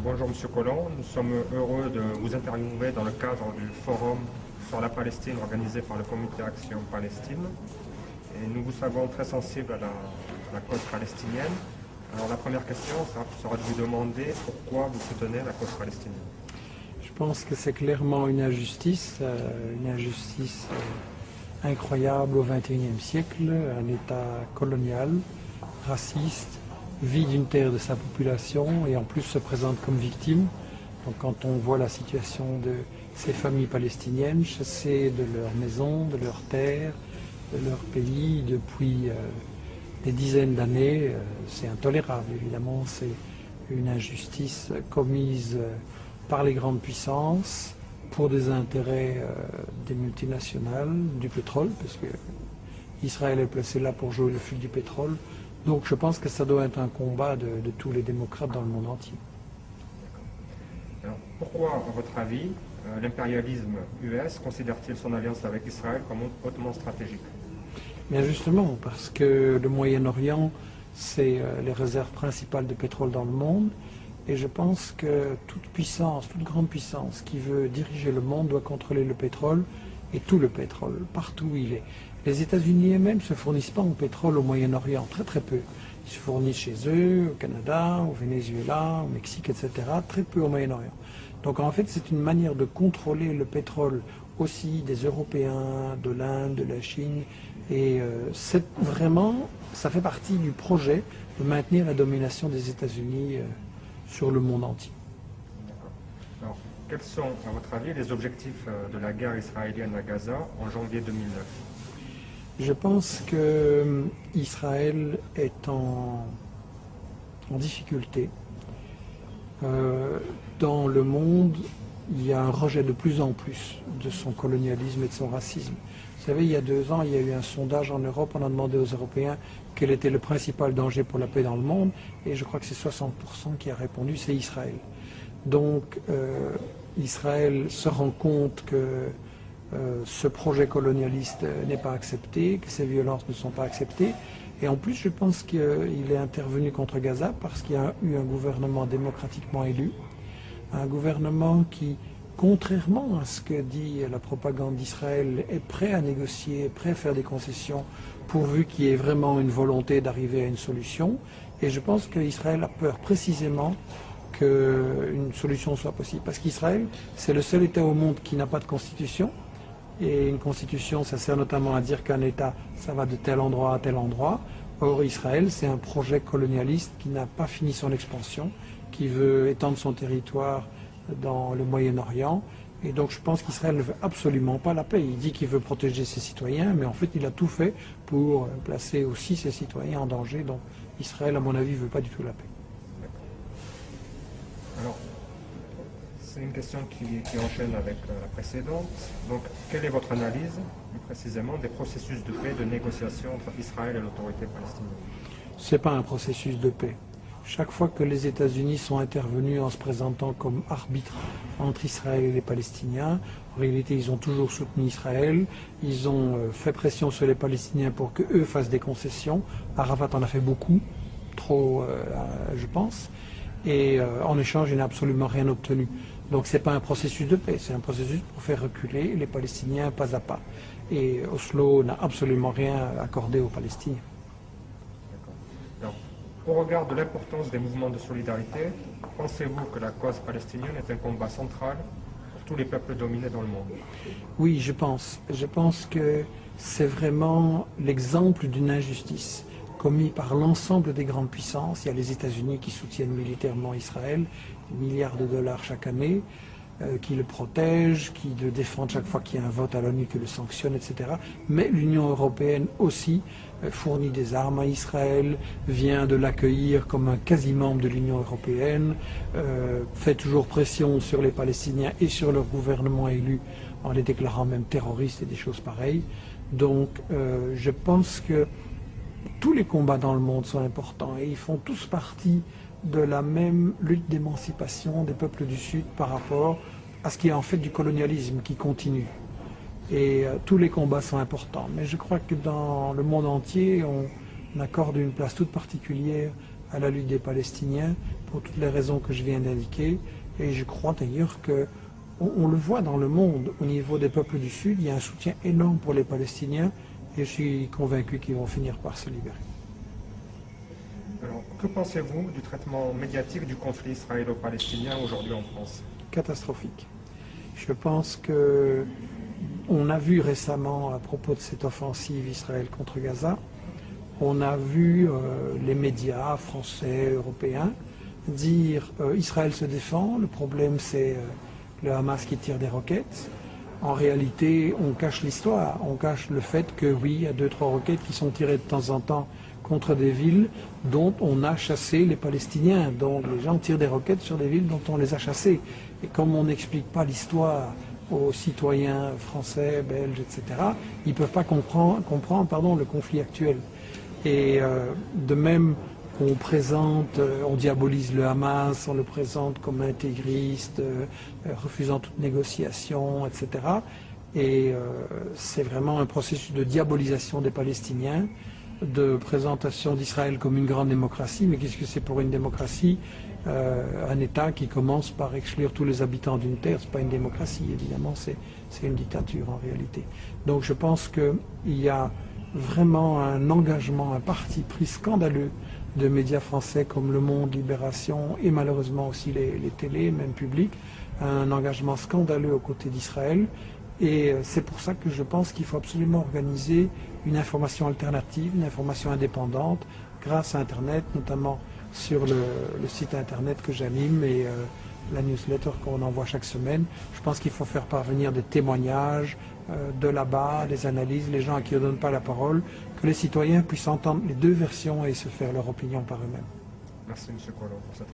Bonjour Monsieur Collomb, nous sommes heureux de vous interviewer dans le cadre du forum sur la Palestine organisé par le Comité Action Palestine. Et nous vous savons très sensible à la cause palestinienne. Alors la première question sera de vous demander pourquoi vous soutenez la cause palestinienne. Je pense que c'est clairement une injustice incroyable au XXIe siècle, un État colonial, raciste, vide une terre de sa population et en plus se présente comme victime. Donc quand on voit la situation de ces familles palestiniennes chassées de leur maison, de leur terre, de leur pays depuis des dizaines d'années, c'est intolérable. Évidemment, c'est une injustice commise par les grandes puissances pour des intérêts des multinationales, du pétrole, parce que Israël est placé là pour jouer le fil du pétrole. Donc je pense que ça doit être un combat de tous les démocrates dans le monde entier. Alors, pourquoi, à votre avis, l'impérialisme US considère-t-il son alliance avec Israël comme hautement stratégique? Bien justement, parce que le Moyen-Orient, c'est les réserves principales de pétrole dans le monde. Et je pense que toute puissance, toute grande puissance qui veut diriger le monde doit contrôler le pétrole et tout le pétrole, partout où il est. Les États-Unis eux-mêmes ne se fournissent pas en pétrole au Moyen-Orient, très très peu. Ils se fournissent chez eux, au Canada, au Venezuela, au Mexique, etc. Très peu au Moyen-Orient. Donc en fait, c'est une manière de contrôler le pétrole aussi des Européens, de l'Inde, de la Chine. Et vraiment, ça fait partie du projet de maintenir la domination des États-Unis sur le monde entier. Alors, quels sont, à votre avis, les objectifs de la guerre israélienne à Gaza en janvier 2009? Je pense que Israël est en difficulté. Dans le monde, il y a un rejet de plus en plus de son colonialisme et de son racisme. Vous savez, il y a 2 ans, il y a eu un sondage en Europe, on a demandé aux Européens quel était le principal danger pour la paix dans le monde, et je crois que c'est 60% qui a répondu, c'est Israël. Donc, Israël se rend compte que ce projet colonialiste n'est pas accepté, que ces violences ne sont pas acceptées. Et en plus, je pense qu'il est intervenu contre Gaza parce qu'il y a eu un gouvernement démocratiquement élu, un gouvernement qui, contrairement à ce que dit la propagande d'Israël, est prêt à négocier, prêt à faire des concessions, pourvu qu'il y ait vraiment une volonté d'arriver à une solution. Et je pense qu'Israël a peur précisément qu'une solution soit possible. Parce qu'Israël, c'est le seul État au monde qui n'a pas de constitution. Et une constitution, ça sert notamment à dire qu'un État, ça va de tel endroit à tel endroit. Or, Israël, c'est un projet colonialiste qui n'a pas fini son expansion, qui veut étendre son territoire dans le Moyen-Orient. Et donc, je pense qu'Israël ne veut absolument pas la paix. Il dit qu'il veut protéger ses citoyens, mais en fait, il a tout fait pour placer aussi ses citoyens en danger. Donc, Israël, à mon avis, ne veut pas du tout la paix. Alors, c'est une question qui enchaîne avec la précédente. Donc, quelle est votre analyse, plus précisément, des processus de paix, de négociation entre Israël et l'autorité palestinienne? Ce n'est pas un processus de paix. Chaque fois que les États-Unis sont intervenus en se présentant comme arbitres entre Israël et les Palestiniens, en réalité, ils ont toujours soutenu Israël, ils ont fait pression sur les Palestiniens pour qu'eux fassent des concessions. Arafat en a fait beaucoup, trop, je pense, et en échange, il n'a absolument rien obtenu. Donc ce n'est pas un processus de paix, c'est un processus pour faire reculer les Palestiniens pas à pas. Et Oslo n'a absolument rien accordé aux Palestiniens. Alors, au regard de l'importance des mouvements de solidarité, pensez-vous que la cause palestinienne est un combat central pour tous les peuples dominés dans le monde? Oui, je pense. Je pense que c'est vraiment l'exemple d'une injustice commise par l'ensemble des grandes puissances. Il y a les États-Unis qui soutiennent militairement Israël, milliards de dollars chaque année, qui le protègent, qui le défendent chaque fois qu'il y a un vote à l'ONU, qui le sanctionne, etc. Mais l'Union européenne aussi fournit des armes à Israël, vient de l'accueillir comme un quasi-membre de l'Union européenne, fait toujours pression sur les Palestiniens et sur leur gouvernement élu en les déclarant même terroristes et des choses pareilles. Donc je pense que tous les combats dans le monde sont importants et ils font tous partie de la même lutte d'émancipation des peuples du Sud par rapport à ce qui est en fait du colonialisme qui continue. Et tous les combats sont importants. Mais je crois que dans le monde entier, on accorde une place toute particulière à la lutte des Palestiniens pour toutes les raisons que je viens d'indiquer. Et je crois d'ailleurs qu'on le voit dans le monde, au niveau des peuples du Sud, il y a un soutien énorme pour les Palestiniens et je suis convaincu qu'ils vont finir par se libérer. Alors, que pensez-vous du traitement médiatique du conflit israélo-palestinien aujourd'hui en France? Catastrophique. Je pense qu'on a vu récemment à propos de cette offensive Israël contre Gaza, on a vu les médias français, européens dire Israël se défend, le problème c'est le Hamas qui tire des roquettes. En réalité, on cache l'histoire, on cache le fait que oui, il y a 2-3 roquettes qui sont tirées de temps en temps contre des villes dont on a chassé les Palestiniens. Donc les gens tirent des roquettes sur des villes dont on les a chassées. Et comme on n'explique pas l'histoire aux citoyens français, belges, etc., ils ne peuvent pas comprendre le conflit actuel. Et de même, on diabolise le Hamas, on le présente comme intégriste, refusant toute négociation, etc. Et c'est vraiment un processus de diabolisation des Palestiniens, de présentation d'Israël comme une grande démocratie. Mais qu'est-ce que c'est pour une démocratie? Un État qui commence par exclure tous les habitants d'une terre, ce n'est pas une démocratie, évidemment, c'est une dictature en réalité. Donc je pense qu'il y a vraiment un engagement, un parti pris scandaleux de médias français comme Le Monde, Libération et malheureusement aussi les télés, même publiques, un engagement scandaleux aux côtés d'Israël. Et c'est pour ça que je pense qu'il faut absolument organiser une information alternative, une information indépendante, grâce à Internet, notamment sur le site Internet que j'anime et la newsletter qu'on envoie chaque semaine. Je pense qu'il faut faire parvenir des témoignages de là-bas, des analyses, les gens à qui on ne donne pas la parole, que les citoyens puissent entendre les deux versions et se faire leur opinion par eux-mêmes. Merci M. Collomb pour cette